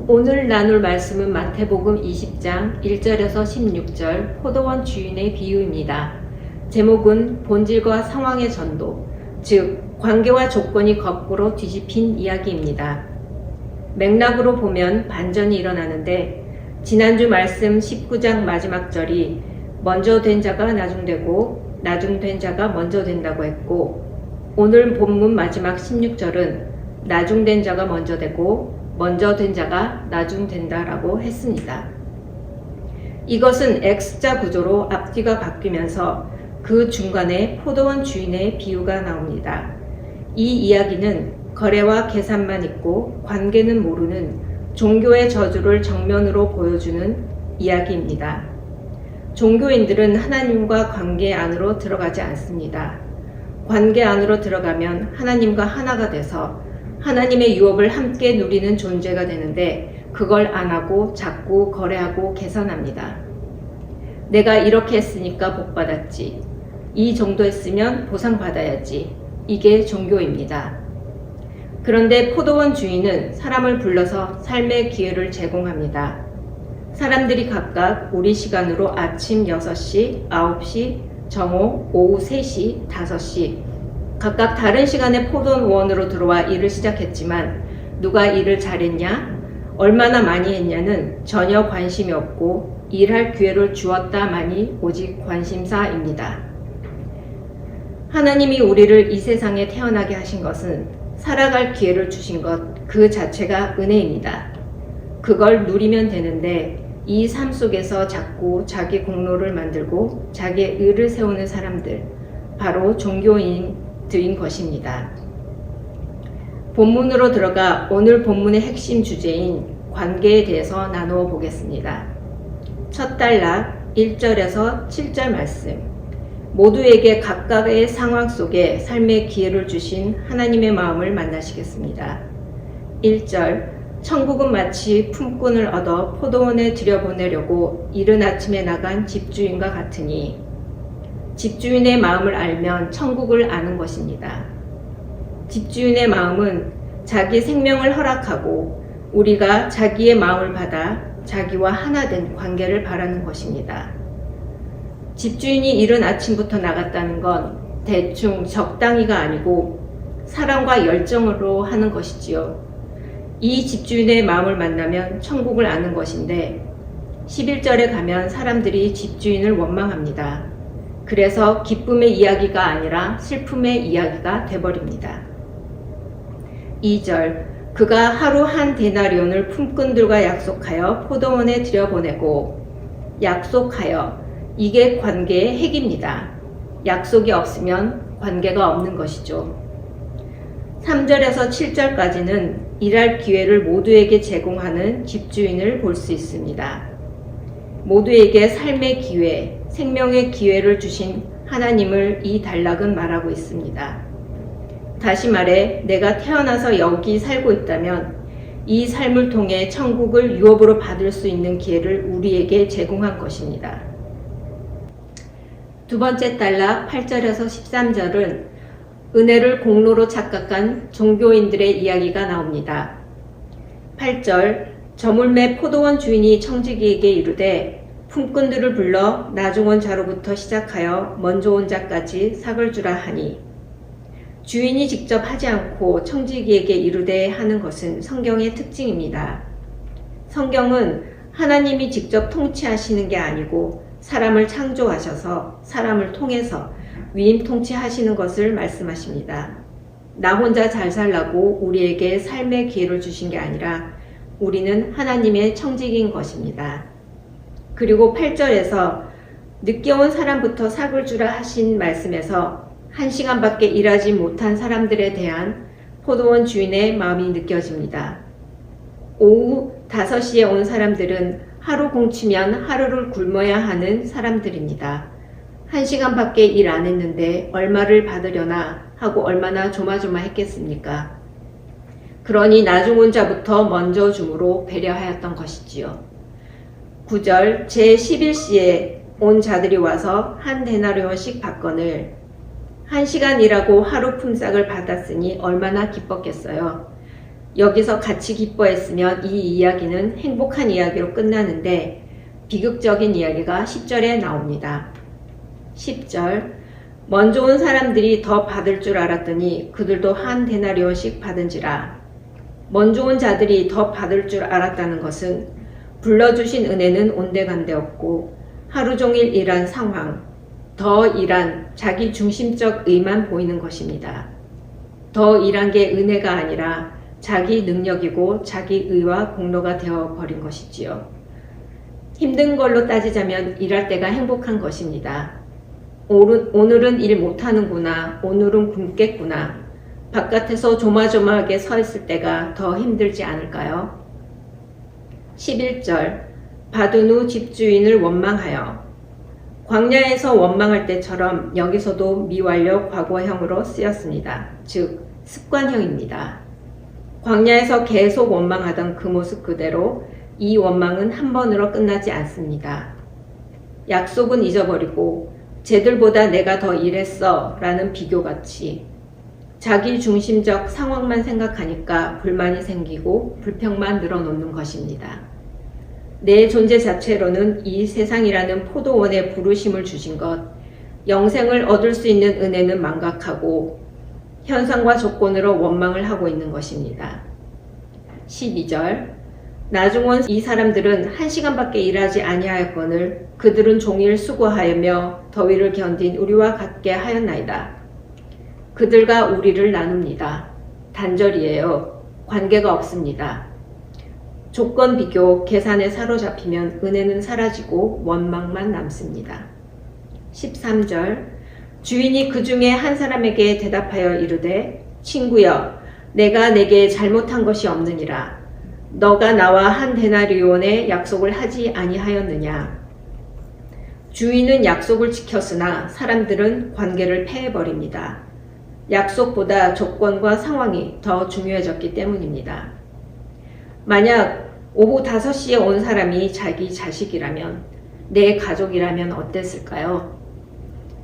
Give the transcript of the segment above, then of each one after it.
오늘 나눌 말씀은 마태복음 20장 1절에서 16절 포도원 주인의 비유입니다. 제목은 본질과 상황의 전도, 즉 관계와 조건이 거꾸로 뒤집힌 이야기입니다. 맥락으로 보면 반전이 일어나는데 지난주 말씀 19장 마지막 절이 먼저 된 자가 나중되고 나중된 자가 먼저 된다고 했고, 오늘 본문 마지막 16절은 나중된 자가 먼저 되고 먼저 된 자가 나중된다라고 했습니다. 이것은 X자 구조로 앞뒤가 바뀌면서 그 중간에 포도원 주인의 비유가 나옵니다. 이 이야기는 거래와 계산만 있고 관계는 모르는 종교의 저주를 정면으로 보여주는 이야기입니다. 종교인들은 하나님과 관계 안으로 들어가지 않습니다. 관계 안으로 들어가면 하나님과 하나가 돼서 하나님의 유업을 함께 누리는 존재가 되는데, 그걸 안 하고 자꾸 거래하고 계산합니다. 내가 이렇게 했으니까 복 받았지, 이 정도 했으면 보상받아야지, 이게 종교입니다. 그런데 포도원 주인은 사람을 불러서 삶의 기회를 제공합니다. 사람들이 각각 우리 시간으로 아침 6시, 9시, 정오, 오후 3시, 5시 각각 다른 시간에 포도원으로 들어와 일을 시작했지만 누가 일을 잘했냐, 얼마나 많이 했냐는 전혀 관심이 없고 일할 기회를 주었다만이 오직 관심사입니다. 하나님이 우리를 이 세상에 태어나게 하신 것은 살아갈 기회를 주신 것 그 자체가 은혜입니다. 그걸 누리면 되는데 이 삶 속에서 자꾸 자기 공로를 만들고 자기의 의를 세우는 사람들, 바로 종교인들인 것입니다. 본문으로 들어가 오늘 본문의 핵심 주제인 관계에 대해서 나누어 보겠습니다. 첫 단락 1절에서 7절 말씀. 모두에게 각각의 상황 속에 삶의 기회를 주신 하나님의 마음을 만나시겠습니다. 1절, 천국은 마치 품꾼을 얻어 포도원에 들여보내려고 이른 아침에 나간 집주인과 같으니, 집주인의 마음을 알면 천국을 아는 것입니다. 집주인의 마음은 자기 생명을 허락하고 우리가 자기의 마음을 받아 자기와 하나 된 관계를 바라는 것입니다. 집주인이 이른 아침부터 나갔다는 건 대충 적당히가 아니고 사랑과 열정으로 하는 것이지요. 이 집주인의 마음을 만나면 천국을 아는 것인데 11절에 가면 사람들이 집주인을 원망합니다. 그래서 기쁨의 이야기가 아니라 슬픔의 이야기가 돼버립니다. 2절, 그가 하루 한 데나리온을 품꾼들과 약속하여 포도원에 들여보내고, 약속하여, 이게 관계의 핵입니다. 약속이 없으면 관계가 없는 것이죠. 3절에서 7절까지는 일할 기회를 모두에게 제공하는 집주인을 볼 수 있습니다. 모두에게 삶의 기회, 생명의 기회를 주신 하나님을 이 단락은 말하고 있습니다. 다시 말해, 내가 태어나서 여기 살고 있다면 이 삶을 통해 천국을 유업으로 받을 수 있는 기회를 우리에게 제공한 것입니다. 두 번째 단락 8절에서 13절은 은혜를 공로로 착각한 종교인들의 이야기가 나옵니다. 8절, 저물매 포도원 주인이 청지기에게 이르되 품꾼들을 불러 나중 온 자로부터 시작하여 먼저 온 자까지 삭을 주라 하니, 주인이 직접 하지 않고 청지기에게 이르되 하는 것은 성경의 특징입니다. 성경은 하나님이 직접 통치하시는 게 아니고 사람을 창조하셔서 사람을 통해서 위임 통치하시는 것을 말씀하십니다. 나 혼자 잘 살라고 우리에게 삶의 기회를 주신 게 아니라 우리는 하나님의 청지기인 것입니다. 그리고 8절에서 늦게 온 사람부터 삭을 주라 하신 말씀에서 1시간밖에 일하지 못한 사람들에 대한 포도원 주인의 마음이 느껴집니다. 오후 5시에 온 사람들은 하루 공치면 하루를 굶어야 하는 사람들입니다. 1시간밖에 일 안 했는데 얼마를 받으려나 하고 얼마나 조마조마했겠습니까? 그러니 나중 온 자부터 먼저 줌으로 배려하였던 것이지요. 9절, 제11시에 온 자들이 와서 한 데나리온씩 받거늘 1시간 일하고 하루 품삯을 받았으니 얼마나 기뻤겠어요. 여기서 같이 기뻐했으면 이 이야기는 행복한 이야기로 끝나는데 비극적인 이야기가 10절에 나옵니다. 10절 먼저 온 사람들이 더 받을 줄 알았더니 그들도 한 데나리온씩 받은지라. 먼저 온 자들이 더 받을 줄 알았다는 것은 불러주신 은혜는 온데간데 없고 하루 종일 일한 상황, 더 일한 자기 중심적 의만 보이는 것입니다. 더 일한 게 은혜가 아니라 자기 능력이고 자기 의와 공로가 되어버린 것이지요. 힘든 걸로 따지자면 일할 때가 행복한 것입니다. 오늘은 일 못하는구나, 오늘은 굶겠구나, 바깥에서 조마조마하게 서 있을 때가 더 힘들지 않을까요? 11절 받은 후 집주인을 원망하여. 광야에서 원망할 때처럼 여기서도 미완료 과거형으로 쓰였습니다. 즉 습관형입니다. 광야에서 계속 원망하던 그 모습 그대로 이 원망은 한 번으로 끝나지 않습니다. 약속은 잊어버리고 쟤들보다 내가 더 일했어 라는 비교같이 자기 중심적 상황만 생각하니까 불만이 생기고 불평만 늘어놓는 것입니다. 내 존재 자체로는 이 세상이라는 포도원에 부르심을 주신 것, 영생을 얻을 수 있는 은혜는 망각하고 현상과 조건으로 원망을 하고 있는 것입니다. 12절 나중 온 이 사람들은 1시간밖에 일하지 아니하였거늘 그들은 종일 수고하여며 더위를 견딘 우리와 같게 하였나이다. 그들과 우리를 나눕니다. 단절이에요. 관계가 없습니다. 조건 비교, 계산에 사로잡히면 은혜는 사라지고 원망만 남습니다. 13절 주인이 그 중에 한 사람에게 대답하여 이르되 친구여 내가 내게 잘못한 것이 없느니라. 너가 나와 한 데나리온의 약속을 하지 아니하였느냐. 주인은 약속을 지켰으나 사람들은 관계를 패해버립니다. 약속보다 조건과 상황이 더 중요해졌기 때문입니다. 만약 오후 5시에 온 사람이 자기 자식이라면, 내 가족이라면 어땠을까요?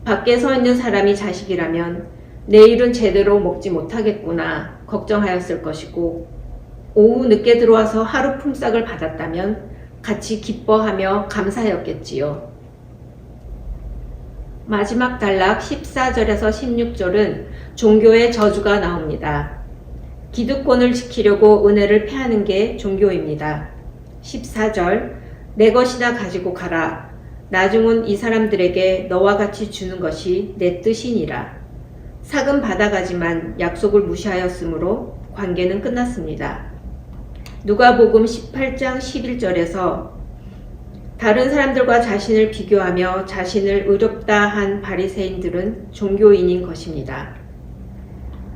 밖에 서 있는 사람이 자식이라면 내일은 제대로 먹지 못하겠구나 걱정하였을 것이고, 오후 늦게 들어와서 하루 품삯을 받았다면 같이 기뻐하며 감사하였겠지요. 마지막 단락 14절에서 16절은 종교의 저주가 나옵니다. 기득권을 지키려고 은혜를 패하는 게 종교입니다. 14절 내 것이나 가지고 가라. 나중은 이 사람들에게 너와 같이 주는 것이 내 뜻이니라. 삭은 받아가지만 약속을 무시하였으므로 관계는 끝났습니다. 누가복음 18장 11절에서 다른 사람들과 자신을 비교하며 자신을 의롭다 한 바리새인들은 종교인인 것입니다.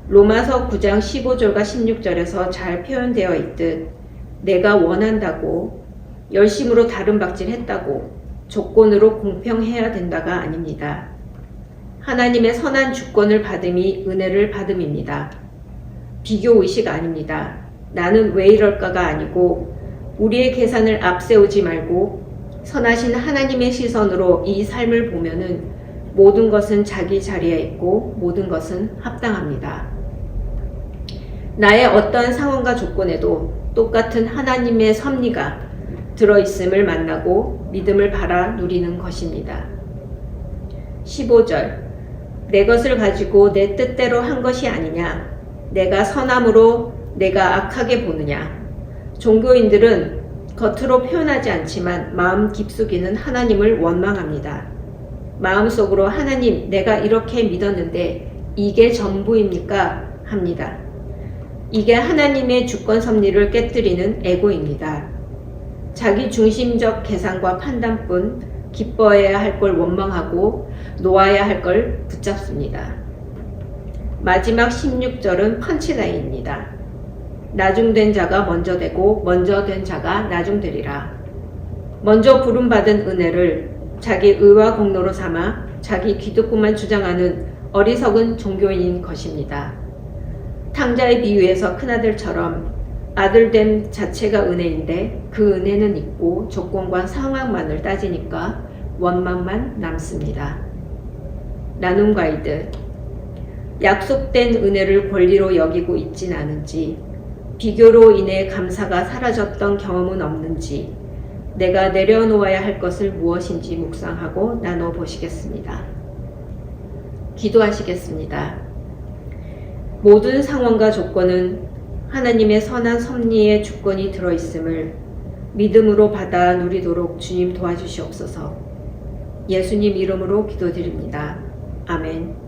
로마서 9장 15절과 16절에서 잘 표현되어 있듯 내가 원한다고 열심으로 다른 박질했다고 조건으로 공평해야 된다가 아닙니다. 하나님의 선한 주권을 받음이 은혜를 받음입니다. 비교의식 아닙니다. 나는 왜 이럴까가 아니고 우리의 계산을 앞세우지 말고 선하신 하나님의 시선으로 이 삶을 보면은 모든 것은 자기 자리에 있고 모든 것은 합당합니다. 나의 어떠한 상황과 조건에도 똑같은 하나님의 섭리가 들어있음을 만나고 믿음을 바라 누리는 것입니다. 15절 내 것을 가지고 내 뜻대로 한 것이 아니냐. 내가 선함으로 내가 악하게 보느냐. 종교인들은 겉으로 표현하지 않지만 마음 깊숙이는 하나님을 원망합니다. 마음속으로 하나님 내가 이렇게 믿었는데 이게 전부입니까? 합니다. 이게 하나님의 주권 섭리를 깨뜨리는 에고입니다. 자기 중심적 계산과 판단뿐 기뻐해야 할 걸 원망하고 놓아야 할 걸 붙잡습니다. 마지막 16절은 펀치라인입니다. 나중된 자가 먼저 되고 먼저 된 자가 나중되리라. 먼저 부름받은 은혜를 자기 의와 공로로 삼아 자기 기득권만 주장하는 어리석은 종교인인 것입니다. 탕자의 비유에서 큰아들처럼 아들됨 자체가 은혜인데 그 은혜는 있고 조건과 상황만을 따지니까 원망만 남습니다. 나눔 가이드 약속된 은혜를 권리로 여기고 있진 않은지 비교로 인해 감사가 사라졌던 경험은 없는지, 내가 내려놓아야 할 것을 무엇인지 묵상하고 나눠보시겠습니다. 기도하시겠습니다. 모든 상황과 조건은 하나님의 선한 섭리의 주권이 들어있음을 믿음으로 받아 누리도록 주님 도와주시옵소서. 예수님 이름으로 기도드립니다. 아멘.